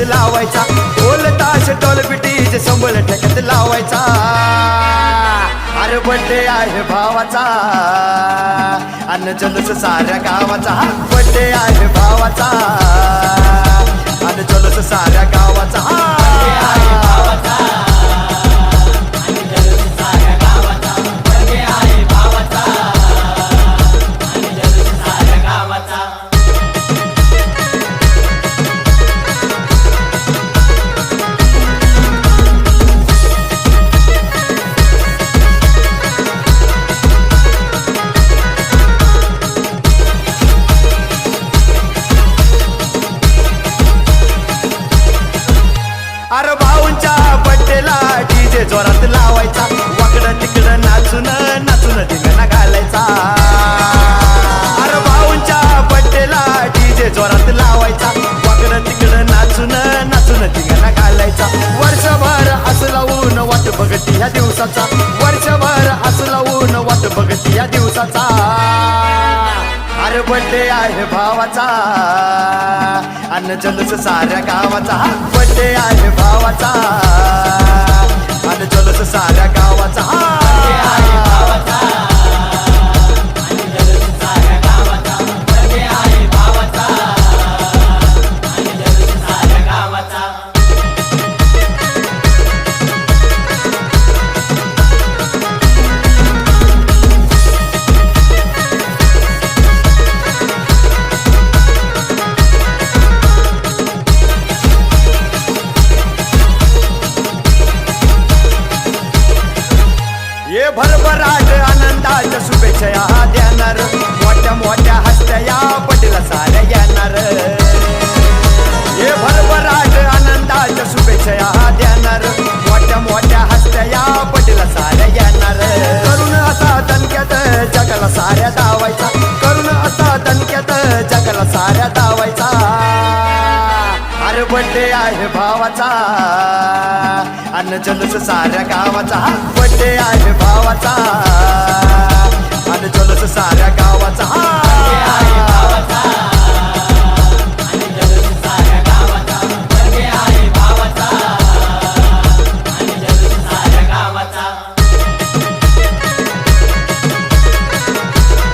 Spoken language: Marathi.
लावायचा ढोल ताश टोल पिटीचे संबळ ठेक्यात लावायचा अरे बर्थडे आहे भावाचा अन्न जल्लोष साऱ्या गावाचा बर्थडे आहे भावाचा अन्न जल्लोष साऱ्या गावाचा अरे भाऊंच्या बड्डेला डीजे जोरात लावायचा वाकडं तिकडं नाचून नाचून धिंगाणा घालायचा अरे भाऊंच्या बड्डेला डीजे जोरात लावायचा वाकडं तिकडं नाचून नाचून धिंगाणा घालायचा वर्षभर असं लावून वाट बघती ह्या दिवसाचा वर्षभर असं लावून वाट बघती ह्या दिवसाचा अरे बर्थडे आहे भावाचा अन्न जल्लोष साऱ्या गावाचा बर्थडे आहे भावाचा अन्न जल्लोष साऱ्या गावाचा ये भरभराट आनंदाच्या शुभेच्छा या देणार मोठ्या मोठ्या हस्त्या या बड्डेला साऱ्या येणार ये भरभराट आनंदाच्या शुभेच्छा या देणार मोठ्या मोठ्या हस्त्या या बड्डेला साऱ्या येणार करून असा दणक्यात जगाला साऱ्या धावायचा करून असा दणक्यात जगाला साऱ्या धावायचा अरे बर्थडे आहे भावाचा अन्न जल्लोष साऱ्या गावाचा बर्थडे आहे भावाचा अन्न जल्लोष साऱ्या गावाचा